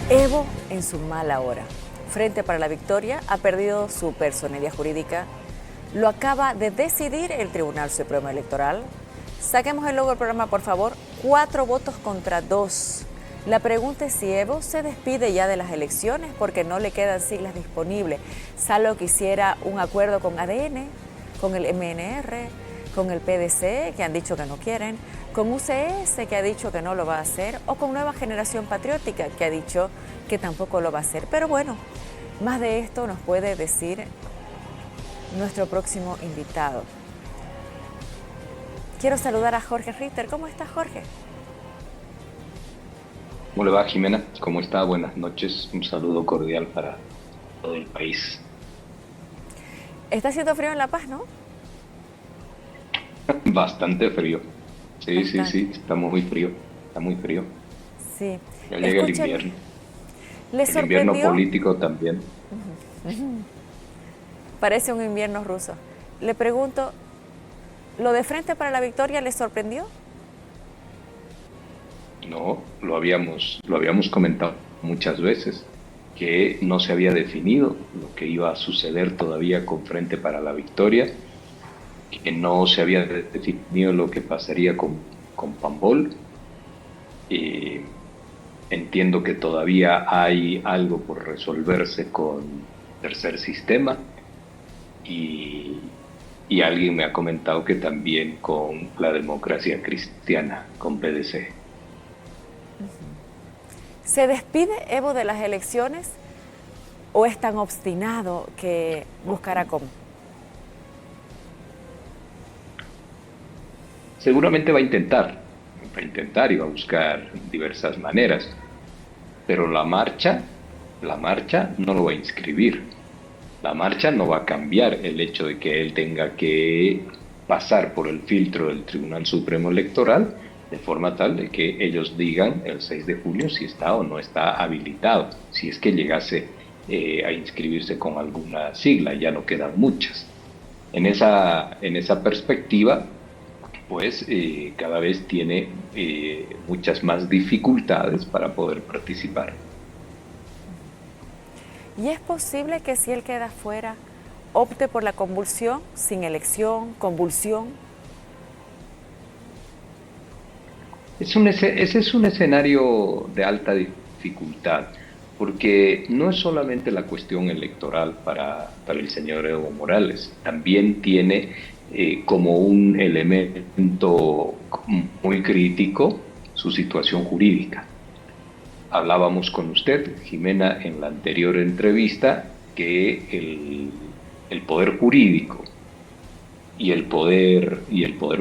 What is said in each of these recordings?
Evo en su mala hora. Frente para la Victoria ha perdido su personería jurídica. Lo acaba de decidir el Tribunal Supremo Electoral. Saquemos el logo del programa, por favor. 4 votos contra 2. La pregunta es si Evo se despide ya de las elecciones porque no le quedan siglas disponibles, salvo que hiciera un acuerdo con ADN, con el MNR, con el PDC, que han dicho que no quieren, con UCS, que ha dicho que no lo va a hacer, o con Nueva Generación Patriótica, que ha dicho que tampoco lo va a hacer. Pero bueno, más de esto nos puede decir nuestro próximo invitado. Quiero saludar a Jorge Ritter. ¿Cómo está, Jorge? ¿Cómo le va, Jimena? ¿Cómo está? Buenas noches. Un saludo cordial para todo el país. Está haciendo frío en La Paz, ¿no? Bastante frío. Sí, sí, Bastante. sí, está muy frío. Está muy frío. Sí. Ya llega el Escúcheme, invierno. ¿le El invierno sorprendió? político también. Parece un invierno ruso. Le pregunto, ¿lo de Frente para la Victoria le sorprendió? No, lo habíamos comentado muchas veces, que no se había definido lo que iba a suceder todavía con Frente para la Victoria, que no se había definido lo que pasaría con Pambol. Eh, Entiendo que todavía hay algo por resolverse con Tercer Sistema y, y alguien me ha comentado que también con la Democracia Cristiana, con PDC. ¿Se despide Evo de las elecciones o es tan obstinado que buscará cómo? Seguramente va a intentar y va a buscar diversas maneras, pero la marcha no lo va a inscribir. La marcha no va a cambiar el hecho de que él tenga que pasar por el filtro del Tribunal Supremo Electoral de forma tal de que ellos digan el 6 de julio si está o no está habilitado, si es que llegase a inscribirse con alguna sigla, ya no quedan muchas. En esa perspectiva, pues cada vez tiene muchas más dificultades para poder participar. ¿Y es posible que si él queda fuera, opte por la convulsión, sin elección, convulsión? Ese es un escenario de alta dificultad, porque no es solamente la cuestión electoral para el señor Evo Morales, también tiene como un elemento muy crítico su situación jurídica. Hablábamos con usted, Jimena, en la anterior entrevista, que el poder jurídico y el poder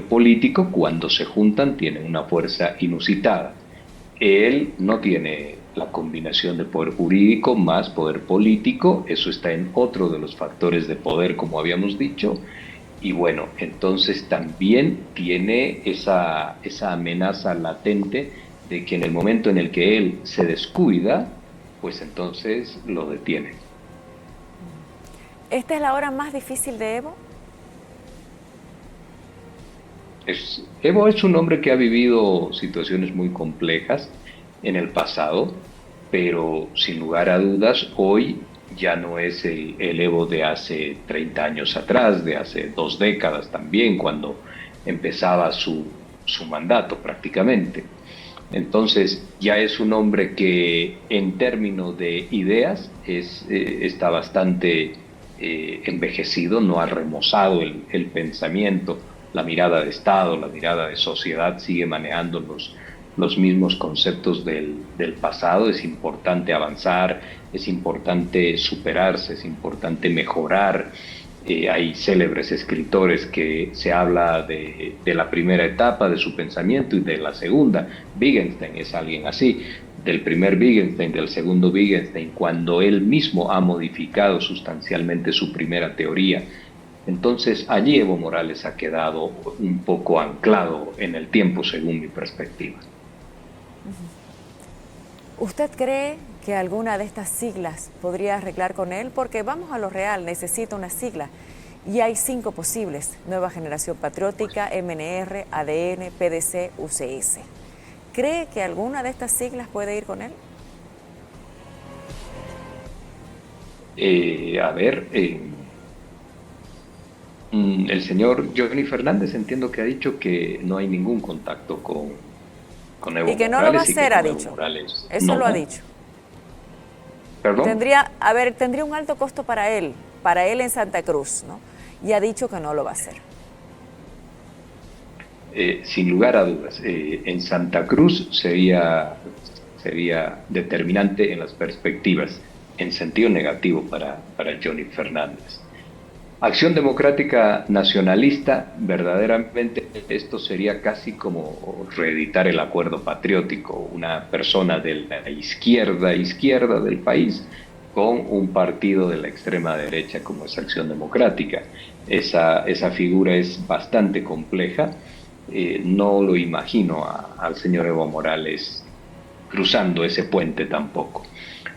político, cuando se juntan, tienen una fuerza inusitada. Él no tiene la combinación de poder jurídico más poder político, eso está en otro de los factores de poder, como habíamos dicho, y bueno, entonces también tiene esa amenaza latente de que en el momento en el que él se descuida, pues entonces lo detiene. ¿Esta es la hora más difícil de Evo? Evo es un hombre que ha vivido situaciones muy complejas en el pasado, pero sin lugar a dudas, hoy ya no es el Evo de hace 30 años atrás, de hace 2 décadas también, cuando empezaba su mandato prácticamente. Entonces, ya es un hombre que en términos de ideas está bastante envejecido, no ha remozado el pensamiento, la mirada de Estado, la mirada de sociedad, sigue manejando los mismos conceptos del pasado. Es importante avanzar, es importante superarse, es importante mejorar. Hay célebres escritores que se habla de la primera etapa de su pensamiento y de la segunda. Wittgenstein es alguien así, del primer Wittgenstein, del segundo Wittgenstein, cuando él mismo ha modificado sustancialmente su primera teoría. Entonces, allí Evo Morales ha quedado un poco anclado en el tiempo, según mi perspectiva. ¿Usted cree que alguna de estas siglas podría arreglar con él? Porque vamos a lo real, necesita una sigla. Y hay 5 posibles: Nueva Generación Patriótica, MNR, ADN, PDC, UCS. ¿Cree que alguna de estas siglas puede ir con él? A ver, el señor Johnny Fernández entiendo que ha dicho que no hay ningún contacto con Evo Y que no lo va a Morales y que hacer, ha con Evo dicho. Morales Eso lo ha no. dicho. ¿Perdón? Tendría un alto costo para él en Santa Cruz, ¿no? Y ha dicho que no lo va a hacer. Sin lugar a dudas, en Santa Cruz sería determinante en las perspectivas, en sentido negativo para Johnny Fernández. Acción Democrática Nacionalista, verdaderamente esto sería casi como reeditar el acuerdo patriótico, una persona de la izquierda del país con un partido de la extrema derecha como es Acción Democrática. Esa figura es bastante compleja. No lo imagino al señor Evo Morales cruzando ese puente tampoco.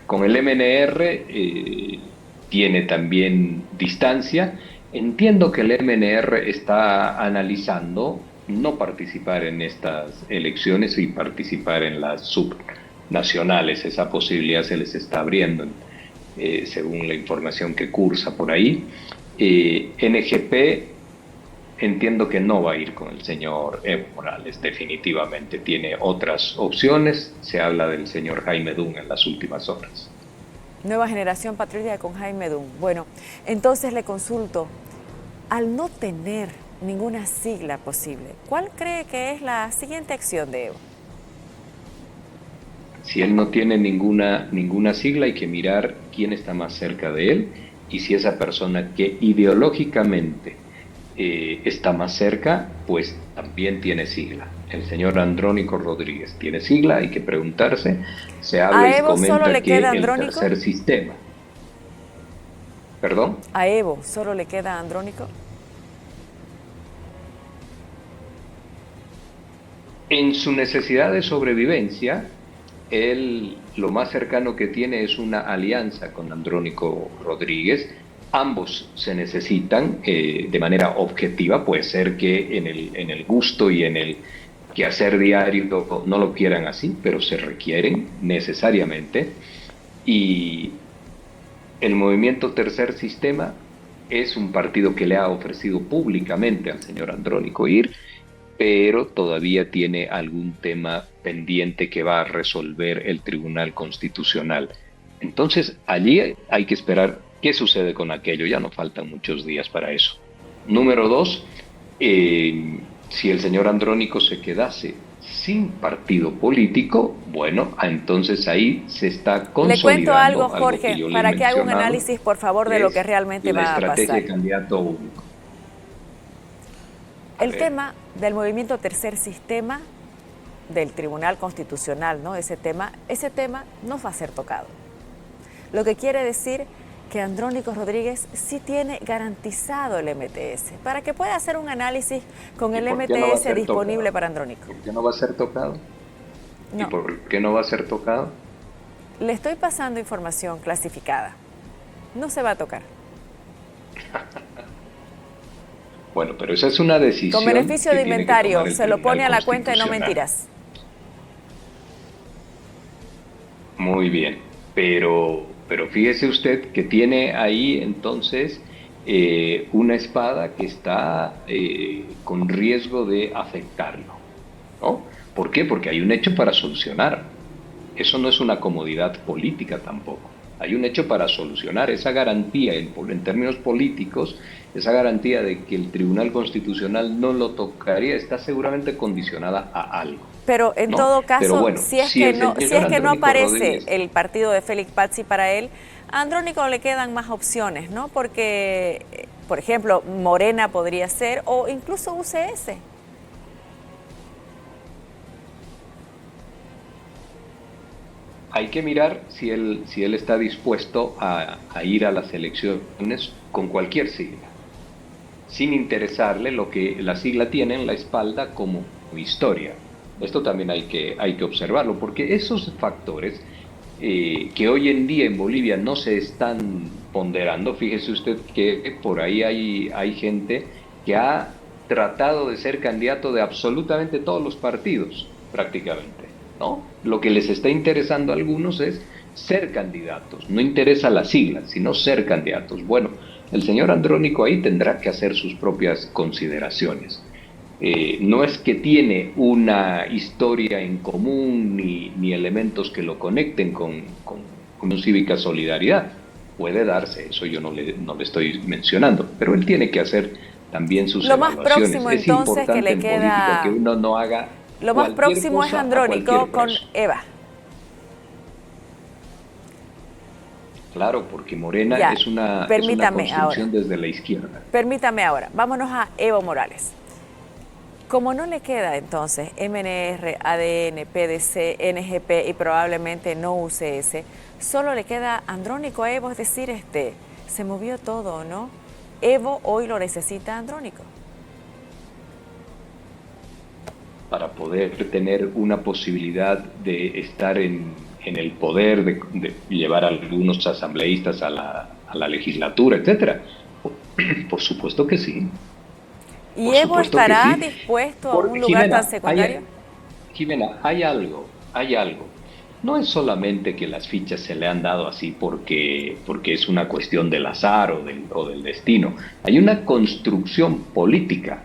Con el MNR tiene también distancia. Entiendo que el MNR está analizando no participar en estas elecciones y participar en las subnacionales. Esa posibilidad se les está abriendo, según la información que cursa por ahí. NGP entiendo que no va a ir con el señor Evo Morales, definitivamente tiene otras opciones. Se habla del señor Jaime Dun en las últimas horas. Nueva Generación Patriótica con Jaime Dun. Bueno, entonces le consulto, al no tener ninguna sigla posible, ¿cuál cree que es la siguiente acción de Evo? Si él no tiene ninguna sigla, hay que mirar quién está más cerca de él y si esa persona que ideológicamente está más cerca, pues también tiene sigla. El señor Andrónico Rodríguez tiene sigla, hay que preguntarse. Se habla ¿A y se Evo solo comenta le que queda el Andrónico? tercer sistema. ¿Perdón? ¿A Evo solo le queda Andrónico? En su necesidad de sobrevivencia, él lo más cercano que tiene es una alianza con Andrónico Rodríguez. Ambos se necesitan de manera objetiva. Puede ser que en el gusto y en el quehacer diario no lo quieran así, pero se requieren necesariamente. Y el movimiento Tercer Sistema es un partido que le ha ofrecido públicamente al señor Andrónico ir, pero todavía tiene algún tema pendiente que va a resolver el Tribunal Constitucional. Entonces, allí hay que esperar qué sucede con aquello. Ya no faltan muchos días para eso. Número dos, si el señor Andrónico se quedase sin partido político, bueno, entonces ahí se está Le cuento algo, consolidando algo que Jorge, yo le he para que haga un mencionado, análisis, por favor, de que lo que es realmente la va a estrategia pasar. de candidato único. A El ver. tema del movimiento Tercer Sistema del Tribunal Constitucional, ¿no? Ese tema no va a ser tocado. Lo que quiere decir que Andrónico Rodríguez sí tiene garantizado el MTS, para que pueda hacer un análisis con el ¿Por qué no va a MTS ser disponible tocado? para Andrónico. ¿Por qué no va a ser tocado? ¿Y No, por qué no va a ser tocado? le estoy pasando información clasificada. No se va a tocar. Bueno, pero esa es una decisión Con beneficio que de tiene que tomar inventario, el se lo Tribunal pone a la cuenta de no Constitucional. mentiras. Muy bien, pero fíjese usted que tiene ahí entonces una espada que está con riesgo de afectarlo, ¿no? ¿Por qué? Porque hay un hecho para solucionar. Eso no es una comodidad política tampoco. Hay un hecho para solucionar esa garantía en términos políticos, esa garantía de que el Tribunal Constitucional no lo tocaría está seguramente condicionada a algo, Pero en ¿no? todo Pero caso, bueno, si el si señor es que no Andrónico aparece Rodríguez, el partido de Félix Pazzi para él, a Andrónico le quedan más opciones, ¿no? Porque, por ejemplo, Morena podría ser, o incluso UCS. hay que mirar si él está dispuesto a ir a las elecciones con cualquier sigla, sin interesarle lo que la sigla tiene en la espalda como historia. Esto también hay que observarlo, porque esos factores que hoy en día en Bolivia no se están ponderando, fíjese usted que por ahí hay gente que ha tratado de ser candidato de absolutamente todos los partidos, prácticamente, ¿no? Lo que les está interesando a algunos es ser candidatos. No interesa las siglas, sino ser candidatos. Bueno, el señor Andrónico ahí tendrá que hacer sus propias consideraciones. No es que tiene una historia en común ni elementos que lo conecten con un Cívica Solidaridad. Puede darse, eso yo no le estoy mencionando, pero él tiene que hacer también sus Lo más evaluaciones. próximo Es entonces que importante le en política que queda, uno no haga lo más cualquier próximo es cosa a Andrónico cualquier con precio. Eva. Claro, porque Morena Ya, es una permítame ahora. construcción desde la izquierda. Permítame ahora, vámonos a Evo Morales. Como no le queda entonces MNR, ADN, PDC, NGP y probablemente no UCS, solo le queda Andrónico a Evo, es decir, se movió todo, ¿no? Evo hoy lo necesita Andrónico. Para poder tener una posibilidad de estar en el poder, de llevar a algunos asambleístas a la legislatura, etcétera. Por supuesto que sí. ¿Y Por Evo supuesto que estará sí. dispuesto a un lugar tan secundario? Jimena, hay algo. No es solamente que las fichas se le han dado así porque es una cuestión del azar o del destino. Hay una construcción política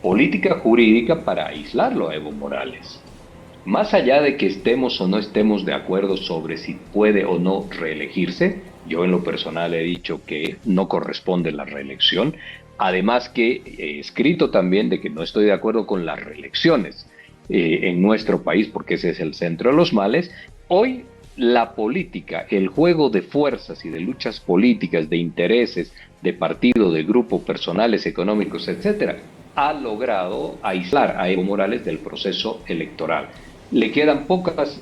jurídica para aislarlo a Evo Morales. Más allá de que estemos o no estemos de acuerdo sobre si puede o no reelegirse, yo en lo personal he dicho que no corresponde la reelección. Además que he escrito también de que no estoy de acuerdo con las reelecciones en nuestro país, porque ese es el centro de los males. Hoy la política, el juego de fuerzas y de luchas políticas, de intereses, de partido, de grupo, personales, económicos, etcétera, ha logrado aislar a Evo Morales del proceso electoral. Le quedan pocas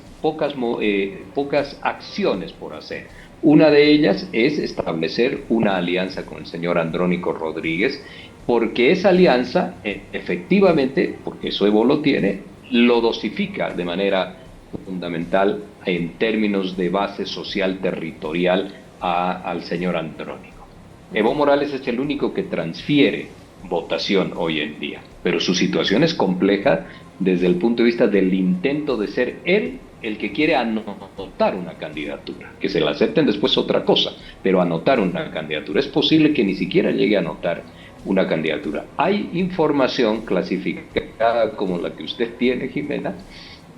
acciones por hacer. Una de ellas es establecer una alianza con el señor Andrónico Rodríguez, porque esa alianza, efectivamente, porque eso Evo lo tiene, lo dosifica de manera fundamental en términos de base social territorial al señor Andrónico. Evo Morales es el único que transfiere votación hoy en día, pero su situación es compleja desde el punto de vista del intento de ser él el que quiere anotar una candidatura, que se la acepten después otra cosa, pero anotar una candidatura. Es posible que ni siquiera llegue a anotar una candidatura. Hay información clasificada como la que usted tiene, Jimena,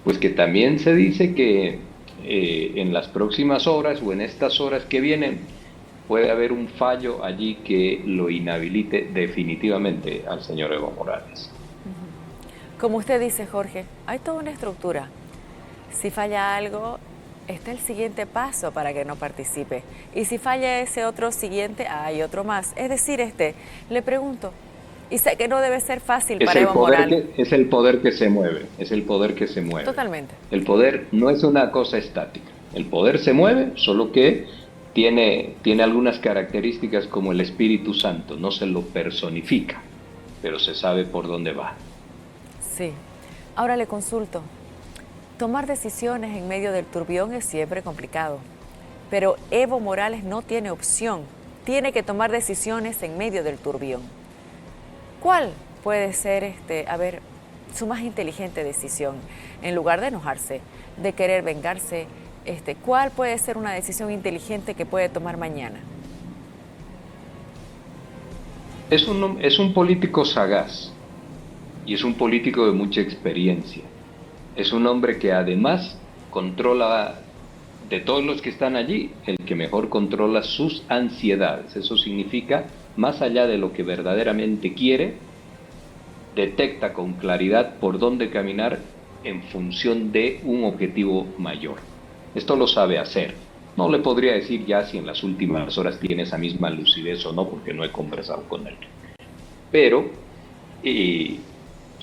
pues que también se dice que en las próximas horas o en estas horas que vienen puede haber un fallo allí que lo inhabilite definitivamente al señor Evo Morales. Como usted dice, Jorge, hay toda una estructura. Si falla algo, está el siguiente paso para que no participe. Y si falla ese otro siguiente, hay otro más. Es decir, le pregunto, y sé que no debe ser fácil para Evo Morales. Es el poder que se mueve, es el poder que se mueve. Totalmente. El poder no es una cosa estática. El poder se mueve, solo que tiene algunas características como el Espíritu Santo. No se lo personifica, pero se sabe por dónde va. Sí. Ahora le consulto. Tomar decisiones en medio del turbión es siempre complicado, pero Evo Morales no tiene opción, tiene que tomar decisiones en medio del turbión. ¿Cuál puede ser, su más inteligente decisión? En lugar de enojarse, de querer vengarse, ¿cuál puede ser una decisión inteligente que puede tomar mañana? Es un político sagaz y es un político de mucha experiencia. Es un hombre que además controla, de todos los que están allí, el que mejor controla sus ansiedades. Eso significa, más allá de lo que verdaderamente quiere, detecta con claridad por dónde caminar en función de un objetivo mayor. Esto lo sabe hacer. No le podría decir ya si en las últimas horas tiene esa misma lucidez o no, porque no he conversado con él. Pero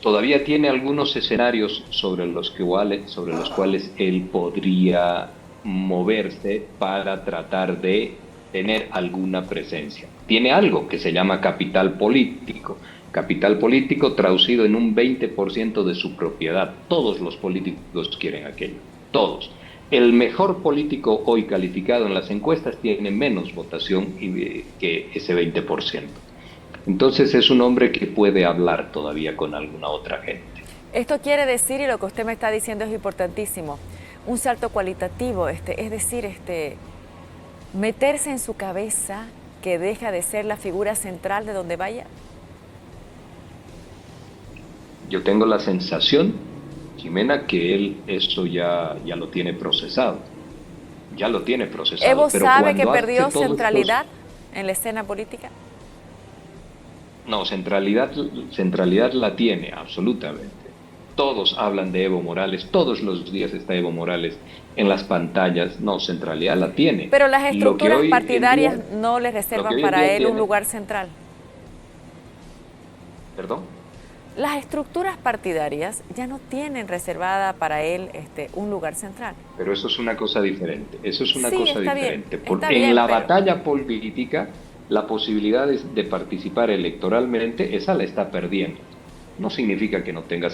todavía tiene algunos escenarios sobre los cuales él podría moverse para tratar de tener alguna presencia. Tiene algo que se llama capital político. Capital político traducido en un 20% de su propiedad. Todos los políticos quieren aquello. Todos. El mejor político hoy calificado en las encuestas tiene menos votación que ese 20%. Entonces es un hombre que puede hablar todavía con alguna otra gente. Esto quiere decir, y lo que usted me está diciendo es importantísimo, un salto cualitativo, es decir, meterse en su cabeza que deja de ser la figura central de donde vaya? Yo tengo la sensación, Jimena, que él eso ya lo tiene procesado. Ya lo tiene procesado. ¿Evo Pero sabe que cuando hace perdió todos centralidad en la escena política? No, centralidad la tiene, absolutamente. Todos hablan de Evo Morales, todos los días está Evo Morales en las pantallas. No, centralidad la tiene. Pero las Lo que estructuras hoy en partidarias día, no le lo que reservan hoy en para día él un tiene, lugar central. perdón, Las estructuras partidarias ya no tienen reservada para él un lugar central. pero eso es una cosa diferente. Eso es una Sí, cosa diferente. está En bien, la pero batalla política, la posibilidad de participar electoralmente, esa la está perdiendo. No significa que no tenga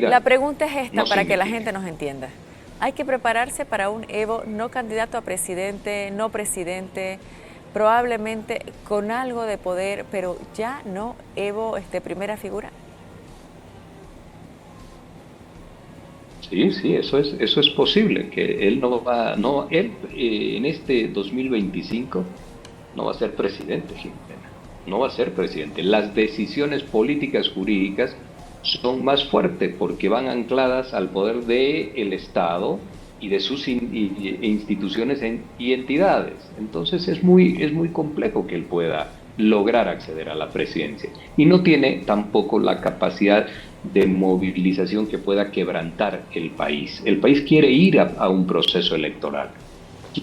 la centralidad. pregunta es esta No para que la significa. gente nos entienda. Hay que prepararse para un Evo no candidato a presidente, no presidente, probablemente con algo de poder, pero ya no Evo primera figura. Sí, sí, eso es posible, que él no va, no, él en este 2025 no va a ser presidente, Jimena, no va a ser presidente. Las decisiones políticas jurídicas son más fuertes porque van ancladas al poder del Estado y de sus instituciones y entidades. Entonces es muy complejo que él pueda lograr acceder a la presidencia. Y no tiene tampoco la capacidad de movilización que pueda quebrantar el país. El país quiere ir a un proceso electoral,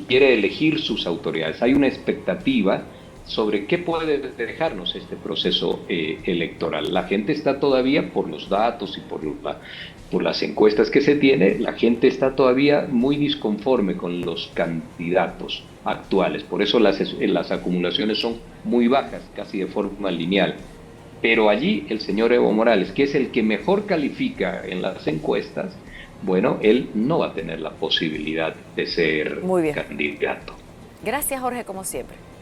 quiere elegir sus autoridades. Hay una expectativa sobre qué puede dejarnos este proceso electoral. La gente está todavía, por los datos y por las encuestas que se tiene, la gente está todavía muy disconforme con los candidatos actuales. Por eso las acumulaciones son muy bajas, casi de forma lineal. Pero allí el señor Evo Morales, que es el que mejor califica en las encuestas, bueno, él no va a tener la posibilidad de ser Muy bien. candidato. Gracias, Jorge, como siempre.